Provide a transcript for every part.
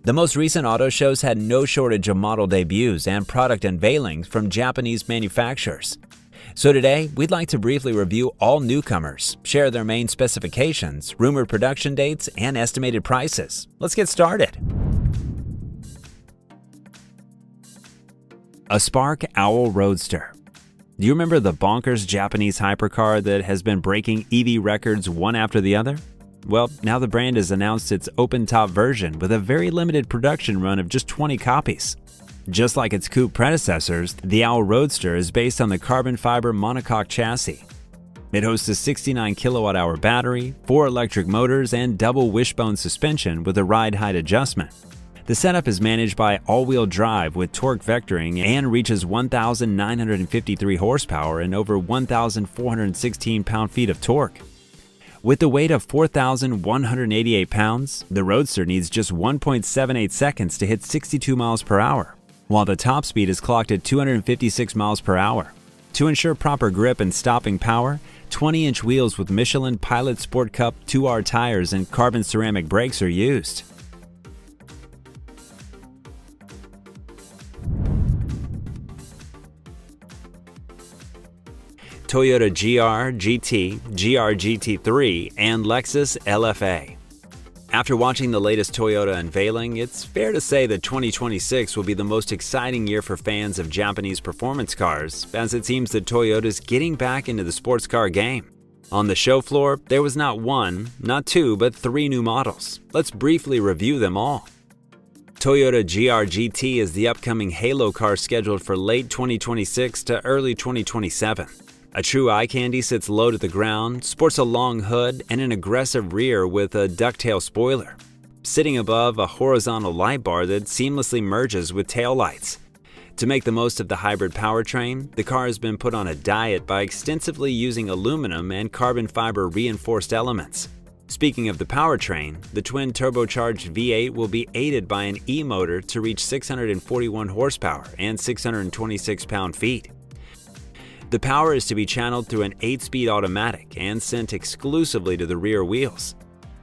The most recent auto shows had no shortage of model debuts and product unveilings from Japanese manufacturers. So today, we'd like to briefly review all newcomers, share their main specifications, rumored production dates, and estimated prices. Let's get started. Aspark OWL Roadster. Do you remember the bonkers Japanese hypercar that has been breaking EV records one after the other? Well, now the brand has announced its open-top version with a very limited production run of just 20 copies. Just like its coupe predecessors, the OWL Roadster is based on the carbon fiber monocoque chassis. It hosts a 69 kilowatt-hour battery, 4 electric motors, and double wishbone suspension with a ride height adjustment. The setup is managed by all-wheel drive with torque vectoring and reaches 1,953 horsepower and over 1,416 pound-feet of torque. With the weight of 4,188 pounds, the Roadster needs just 1.78 seconds to hit 62 miles per hour, while the top speed is clocked at 256 miles per hour. To ensure proper grip and stopping power, 20-inch wheels with Michelin Pilot Sport Cup 2R tires and carbon ceramic brakes are used. Toyota GR, GT, GR GT3, and Lexus LFA. After watching the latest Toyota unveiling, it's fair to say that 2026 will be the most exciting year for fans of Japanese performance cars, as it seems that Toyota is getting back into the sports car game. On the show floor, there was not one, not two, but 3 new models. Let's briefly review them all. Toyota GR GT is the upcoming halo car scheduled for late 2026 to early 2027. A true eye candy sits low to the ground, sports a long hood, and an aggressive rear with a ducktail spoiler, sitting above a horizontal light bar that seamlessly merges with taillights. To make the most of the hybrid powertrain, the car has been put on a diet by extensively using aluminum and carbon fiber reinforced elements. Speaking of the powertrain, the twin turbocharged V8 will be aided by an E-motor to reach 641 horsepower and 626 pound-feet. The power is to be channeled through an 8-speed automatic and sent exclusively to the rear wheels.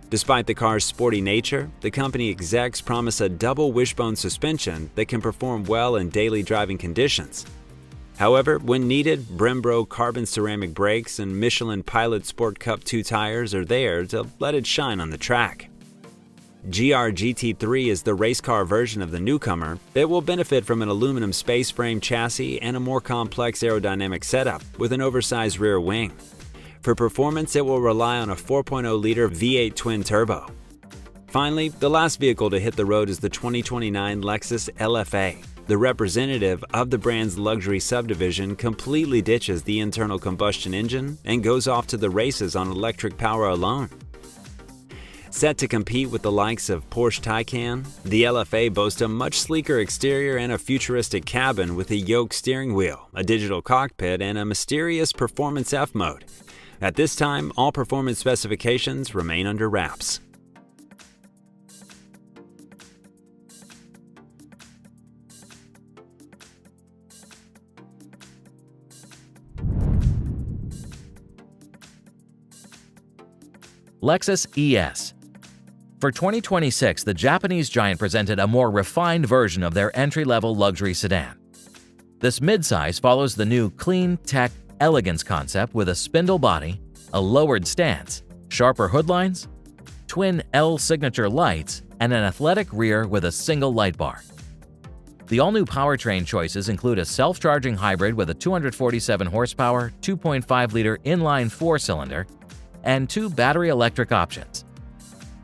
Despite the car's sporty nature, the company execs promise a double wishbone suspension that can perform well in daily driving conditions. However, when needed, Brembo carbon ceramic brakes and Michelin Pilot Sport Cup 2 tires are there to let it shine on the track. GR GT3 is the race car version of the newcomer that will benefit from an aluminum space frame chassis and a more complex aerodynamic setup with an oversized rear wing. For performance, it will rely on a 4.0-liter V8 twin turbo. Finally, the last vehicle to hit the road is the 2029 Lexus LFA. The representative of the brand's luxury subdivision completely ditches the internal combustion engine and goes off to the races on electric power alone. Set to compete with the likes of Porsche Taycan, the LFA boasts a much sleeker exterior and a futuristic cabin with a yoke steering wheel, a digital cockpit, and a mysterious Performance F mode. At this time, all performance specifications remain under wraps. Lexus ES. For 2026, the Japanese giant presented a more refined version of their entry-level luxury sedan. This midsize follows the new clean, tech, elegance concept with a spindle body, a lowered stance, sharper hood lines, twin L signature lights, and an athletic rear with a single light bar. The all-new powertrain choices include a self-charging hybrid with a 247 horsepower, 2.5-liter inline 4-cylinder, and 2 battery electric options.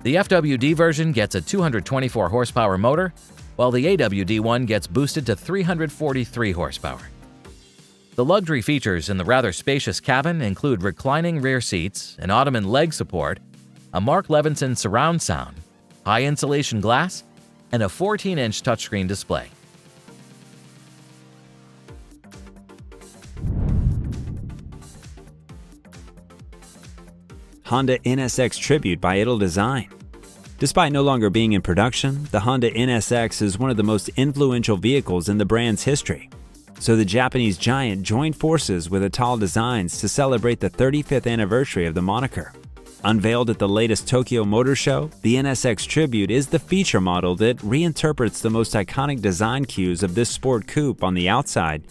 The FWD version gets a 224 horsepower motor, while the AWD one gets boosted to 343 horsepower. The luxury features in the rather spacious cabin include reclining rear seats, an ottoman leg support, a Mark Levinson surround sound, high insulation glass, and a 14-inch touchscreen display. Honda NSX Tribute by Idle Design. Despite no longer being in production, the Honda NSX is one of the most influential vehicles in the brand's history. So the Japanese giant joined forces with Ital Designs to celebrate the 35th anniversary of the moniker. Unveiled at the latest Tokyo Motor Show, the NSX Tribute is the feature model that reinterprets the most iconic design cues of this sport coupe on the outside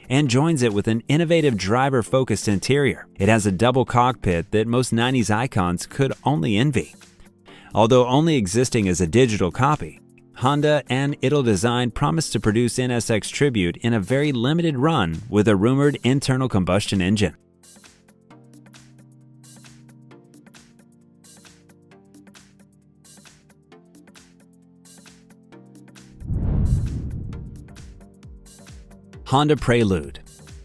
and joins it with an innovative driver-focused interior. It has a double cockpit that most 90s icons could only envy. Although only existing as a digital copy, Honda and Idle Design promised to produce NSX Tribute in a very limited run with a rumored internal combustion engine. Honda Prelude.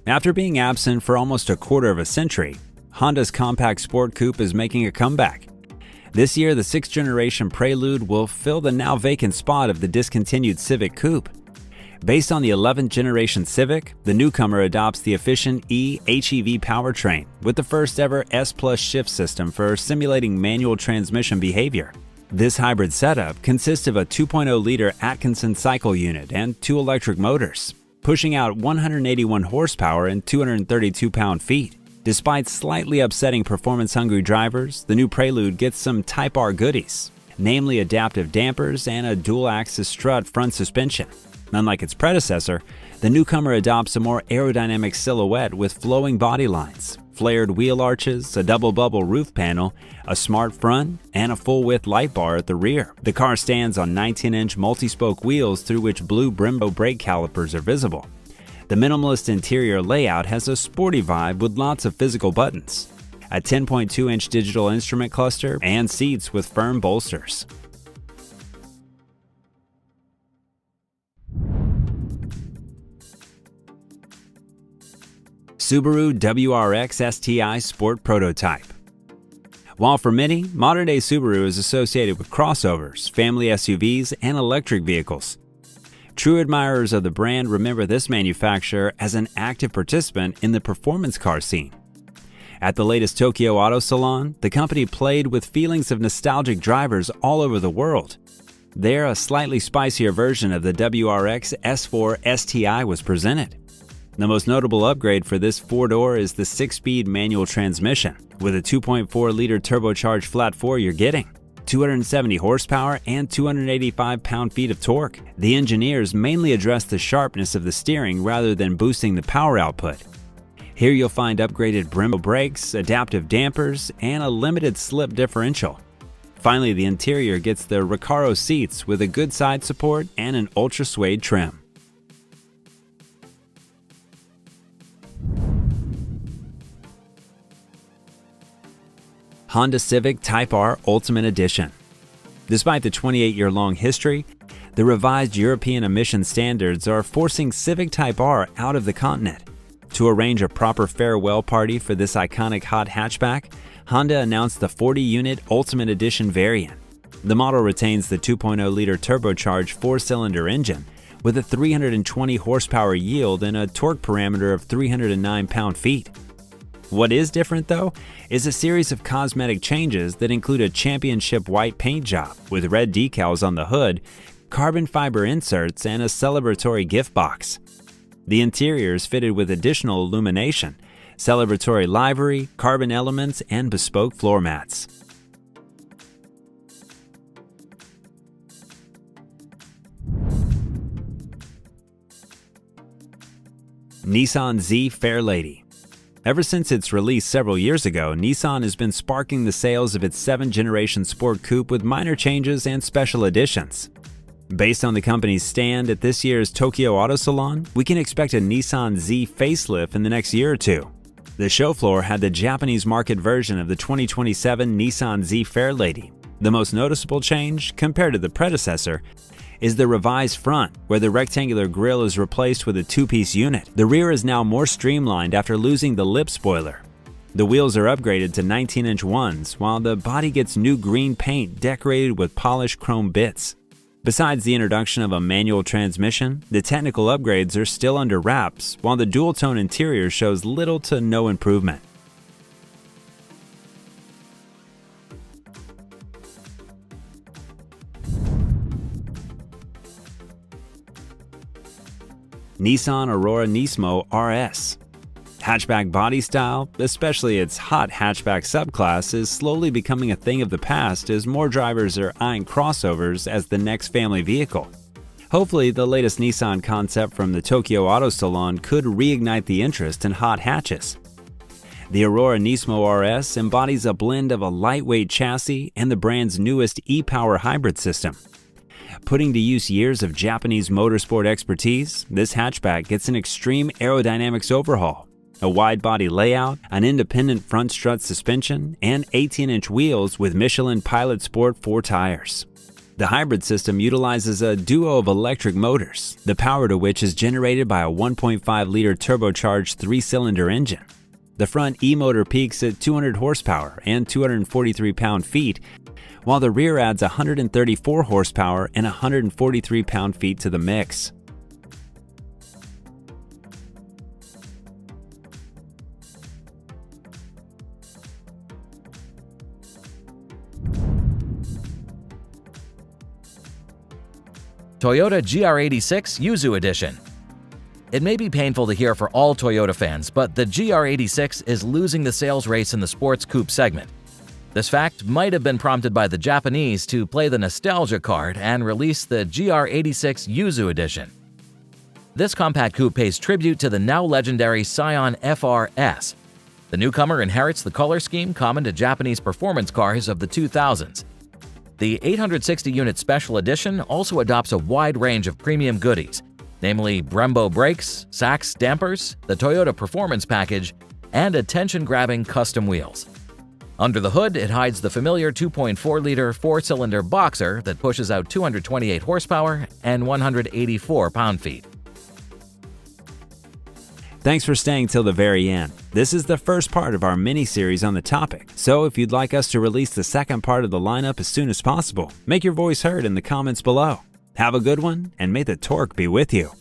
After being absent for almost a quarter of a century, Honda's compact sport coupe is making a comeback. This year, the 6th generation Prelude will fill the now vacant spot of the discontinued Civic Coupe. Based on the 11th generation Civic, the newcomer adopts the efficient e-HEV powertrain with the first ever S Plus shift system for simulating manual transmission behavior. This hybrid setup consists of a 2.0-liter Atkinson cycle unit and 2 electric motors, pushing out 181 horsepower and 232 pound-feet. Despite slightly upsetting performance-hungry drivers, the new Prelude gets some Type R goodies, namely adaptive dampers and a dual-axis strut front suspension. Unlike its predecessor, the newcomer adopts a more aerodynamic silhouette with flowing body lines, flared wheel arches, a double-bubble roof panel, a smart front, and a full-width light bar at the rear. The car stands on 19-inch multi-spoke wheels through which blue Brembo brake calipers are visible. The minimalist interior layout has a sporty vibe with lots of physical buttons, a 10.2-inch digital instrument cluster, and seats with firm bolsters. Subaru WRX STI Sport Prototype. While for many, modern-day Subaru is associated with crossovers, family SUVs, and electric vehicles, true admirers of the brand remember this manufacturer as an active participant in the performance car scene. At the latest Tokyo Auto Salon, the company played with feelings of nostalgic drivers all over the world. There, a slightly spicier version of the WRX S4 STI was presented. The most notable upgrade for this four-door is the 6-speed manual transmission. With a 2.4-liter turbocharged flat 4 you're getting 270 horsepower and 285 pound-feet of torque. The engineers mainly address the sharpness of the steering rather than boosting the power output. Here you'll find upgraded Brembo brakes, adaptive dampers, and a limited slip differential. Finally, the interior gets the Recaro seats with a good side support and an ultra suede trim. Honda Civic Type R Ultimate Edition. Despite the 28-year-long history, the revised European emission standards are forcing Civic Type R out of the continent. To arrange a proper farewell party for this iconic hot hatchback, Honda announced the 40-unit Ultimate Edition variant. The model retains the 2.0-liter turbocharged 4-cylinder engine with a 320 horsepower yield and a torque parameter of 309 pound-feet. What is different, though, is a series of cosmetic changes that include a championship white paint job with red decals on the hood, carbon fiber inserts, and a celebratory gift box. The interior is fitted with additional illumination, celebratory livery, carbon elements, and bespoke floor mats. Nissan Z Fairlady. Ever since its release several years ago, Nissan has been sparking the sales of its 7th generation sport coupe with minor changes and special editions. Based on the company's stand at this year's Tokyo Auto Salon, we can expect a Nissan Z facelift in the next year or two. The show floor had the Japanese market version of the 2027 Nissan Z Fairlady. The most noticeable change, compared to the predecessor, is the revised front, where the rectangular grille is replaced with a 2-piece unit. The rear is now more streamlined after losing the lip spoiler. The wheels are upgraded to 19-inch ones, while the body gets new green paint decorated with polished chrome bits. Besides the introduction of a manual transmission, the technical upgrades are still under wraps, while the dual-tone interior shows little to no improvement. Nissan Aurora Nismo RS. Hatchback body style, especially its hot hatchback subclass, is slowly becoming a thing of the past as more drivers are eyeing crossovers as the next family vehicle. Hopefully, the latest Nissan concept from the Tokyo Auto Salon could reignite the interest in hot hatches. The Aurora Nismo RS embodies a blend of a lightweight chassis and the brand's newest e-Power hybrid system. Putting to use years of Japanese motorsport expertise, this hatchback gets an extreme aerodynamics overhaul, a wide-body layout, an independent front strut suspension, and 18-inch wheels with Michelin Pilot Sport 4 tires. The hybrid system utilizes a duo of electric motors, the power to which is generated by a 1.5-liter turbocharged 3-cylinder engine. The front e-motor peaks at 200 horsepower and 243 pound-feet, while the rear adds 134 horsepower and 143 pound-feet to the mix. Toyota GR86 Yuzu Edition. It may be painful to hear for all Toyota fans, but the GR86 is losing the sales race in the sports coupe segment. This fact might have been prompted by the Japanese to play the nostalgia card and release the GR86 Yuzu Edition. This compact coupe pays tribute to the now legendary Scion FRS. The newcomer inherits the color scheme common to Japanese performance cars of the 2000s. The 860-unit Special Edition also adopts a wide range of premium goodies, namely Brembo brakes, Sachs dampers, the Toyota Performance Package, and attention-grabbing custom wheels. Under the hood, it hides the familiar 2.4-liter 4-cylinder boxer that pushes out 228 horsepower and 184 pound-feet. Thanks for staying till the very end. This is the first part of our mini-series on the topic, so if you'd like us to release the second part of the lineup as soon as possible, make your voice heard in the comments below. Have a good one, and may the torque be with you.